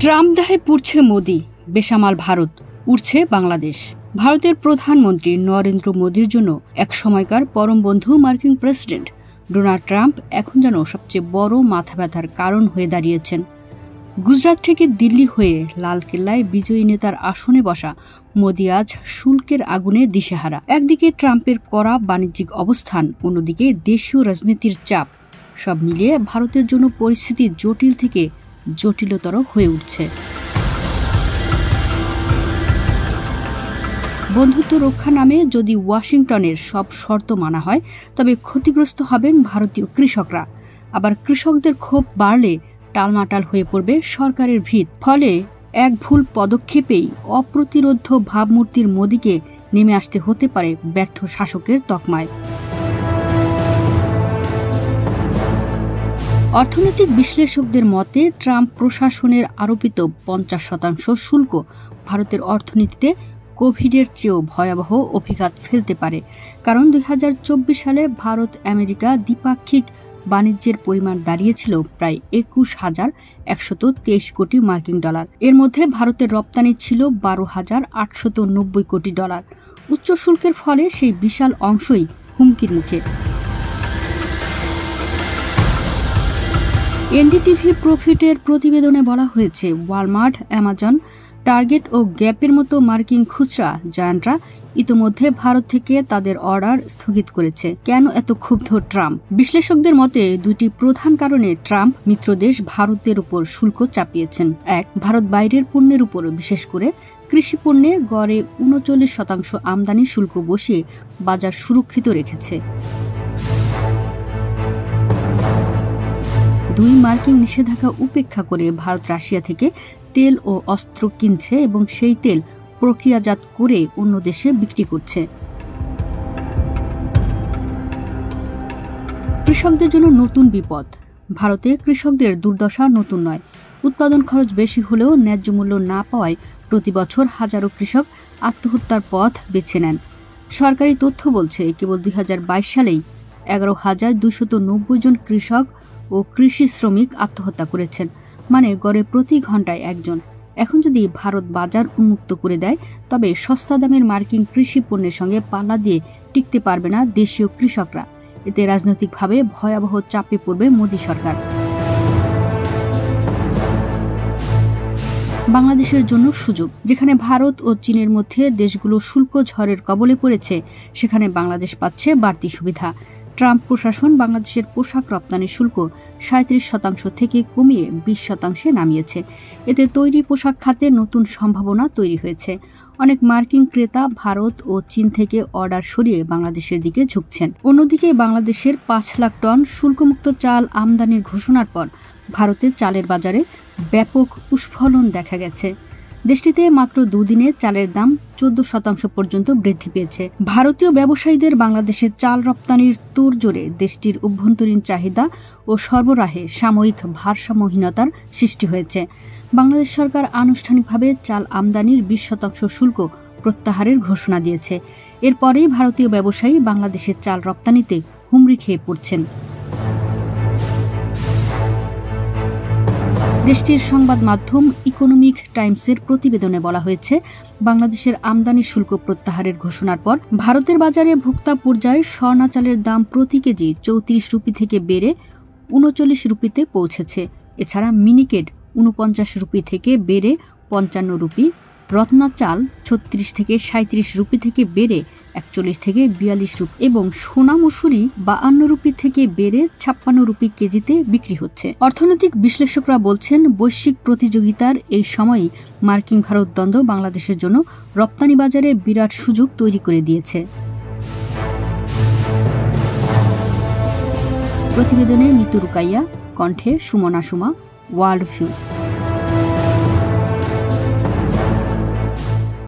Trump দাহে পুড়ছে Modi, বেসামাল Bharat, উড়ছে বাংলাদেশ। ভারতের প্রধানমন্ত্রী নরেন্দ্র মোদির জন্য এক সময়কার পরম বন্ধু মার্কিন প্রেসিডেন্ট ডোনাল্ড ট্রাম্প এখন যেন সবচেয়ে বড় মাথা ব্যথার কারণ হয়ে দাঁড়িয়েছেন। গুজরাট থেকে দিল্লি হয়ে লালকেল্লায় বিজয়ী নেতার আসনে বসা মোদি আজ শুল্কের আগুনে দিশেহারা। একদিকে ট্রাম্পের কড়া বাণিজ্যিক অবস্থান, অন্যদিকে দেশীয় রাজনীতির চাপ, সব মিলিয়ে ভারতের জন্য পরিস্থিতি জটিল থেকে জটিলতর হয়ে উঠছে। বন্ধুত্ব রক্ষা নামে যদি ওয়াশিংটনের সব শর্ত মানা হয়, তবে ক্ষতিগ্রস্ত হবেন ভারতীয় কৃষকরা। আবার কৃষকদের ক্ষোভ বাড়লে টালমাটাল হয়ে পড়বে সরকারের ভিত। ফলে এক ভুল পদক্ষেপেই অপ্রতিরোধ্য ভাবমূর্তির মোদিকে নেমে আসতে হতে পারে ব্যর্থ শাসকের তকমায়। অর্থনৈতিক বিশ্লেষকদের মতে ট্রাম্প প্রশাসনের আরোপিত 50% শুল্ক ভারতের অর্থনীতিতে কোভিডের চেয়েও ভয়াবহ অভিঘাত ফেলতে পারে। কারণ 2024 সালে ভারত আমেরিকা দ্বিপাক্ষিক বাণিজ্যের পরিমাণ দাঁড়িয়েছিল প্রায় 21,123 কোটি মার্কিন ডলার। এর মধ্যে ভারতের রপ্তানি ছিল 12,890 কোটি ডলার। উচ্চ শুল্কের ফলে সেই বিশাল অংশই হুমকির মুখে। এনডিটিভি প্রফিটের প্রতিবেদনে বলা হয়েছে, ওয়ালমার্ট, অ্যামাজন, টার্গেট ও গ্যাপের মতো মার্কিন খুচরা জায়ান্টরা ইতোমধ্যে ভারত থেকে তাদের অর্ডার স্থগিত করেছে। কেন এত ক্ষুব্ধ ট্রাম্প? বিশ্লেষকদের মতে দুটি প্রধান কারণে ট্রাম্প মিত্রদেশ ভারতের উপর শুল্ক চাপিয়েছেন। এক, ভারত বাইরের পণ্যের উপর, বিশেষ করে কৃষি পণ্যে গড়ে 39% আমদানি শুল্ক বসিয়ে বাজার সুরক্ষিত রেখেছে। দুই, মার্কিন নিষেধাজ্ঞা উপেক্ষা করে ভারত রাশিয়া থেকে তেল ও অস্ত্র কিনছে এবং সেই তেল প্রক্রিয়াজাত করে অন্য দেশে বিক্রি করছে। কৃষকদের জন্য নতুন বিপদ। ভারতে কৃষকদের দুর্দশা নতুন নয়। উৎপাদন খরচ বেশি হলেও ন্যায্য মূল্য না পাওয়ায় প্রতি বছর হাজারো কৃষক আত্মহত্যার পথ বেছে নেন। সরকারি তথ্য বলছে, কেবল 2022 সালেই 11,290 জন কৃষক ও কৃষি শ্রমিক আত্মহত্যা করেছেন, মানে গড়ে প্রতি ঘন্টায় একজন। এখন যদি ভারত বাজার উন্মুক্ত করে দেয়, তবে সস্তা দামের মার্কিন কৃষি পণ্যের সঙ্গে পাল্লা দিয়ে টিকতে পারবে না দেশীয় কৃষকরা। এতে রাজনৈতিকভাবে ভয়াবহ চাপে পড়বে মোদি সরকার। বাংলাদেশের জন্য সুযোগ। যেখানে ভারত ও চীনের মধ্যে দেশগুলো শুল্ক ঝড়ের কবলে পড়েছে, সেখানে বাংলাদেশ পাচ্ছে বাড়তি সুবিধা। ট্রাম্প প্রশাসন বাংলাদেশের পোশাক রপ্তানি শুল্ক 37% থেকে কমিয়ে 20% নামিয়েছে। এতে তৈরি পোশাক খাতে নতুন সম্ভাবনা তৈরি হয়েছে। অনেক মার্কিন ক্রেতা ভারত ও চীন থেকে অর্ডার সরিয়ে বাংলাদেশের দিকে ঝুঁকছেন। অন্যদিকে বাংলাদেশের 5 লাখ টন শুল্কমুক্ত চাল আমদানির ঘোষণার পর ভারতের চালের বাজারে ব্যাপক উস্ফলন দেখা গেছে। দেশটিতে মাত্র দুদিনে চালের দাম 14% পর্যন্ত বৃদ্ধি পেয়েছে। ভারতীয় ব্যবসায়ীদের বাংলাদেশের চাল রপ্তানির তোড়জোড়ে দেশটির অভ্যন্তরীণ চাহিদা ও সরবরাহে সাময়িক ভারসাম্যহীনতার সৃষ্টি হয়েছে। বাংলাদেশ সরকার আনুষ্ঠানিকভাবে চাল আমদানির 20% শুল্ক প্রত্যাহারের ঘোষণা দিয়েছে। এরপরেই ভারতীয় ব্যবসায়ী বাংলাদেশের চাল রপ্তানিতে হুমড়ি খেয়ে পড়ছেন। দেশটির সংবাদ মাধ্যম ইকোনমিক টাইমসের প্রতিবেদনে বলা হয়েছে, বাংলাদেশের আমদানি শুল্ক প্রত্যাহারের ঘোষণার পর ভারতের বাজারে ভোক্তা পর্যায়ে স্বর্ণা চালের দাম প্রতি কেজি 34 রুপি থেকে বেড়ে 39 রুপিতে পৌঁছেছে। এছাড়া মিনিকেট 49 রুপি থেকে বেড়ে 55 রুপি, রত্না চাল 36 থেকে 37 রুপি থেকে বেড়ে 41 থেকে 42 রুপি এবং সোনা মসুরি 52 রুপি থেকে বেড়ে 56 রুপি কেজিতে বিক্রি হচ্ছে। অর্থনৈতিক বিশ্লেষকরা বলছেন, বৈশ্বিক প্রতিযোগিতার এই সময়ে মার্কিন ভারত দ্বন্দ্ব বাংলাদেশের জন্য রপ্তানি বাজারে বিরাট সুযোগ তৈরি করে দিয়েছে। প্রতিবেদনে মিতু রুকাইয়া, কণ্ঠে সুমনা সুমা, ওয়ার্ল্ড ভিউজ।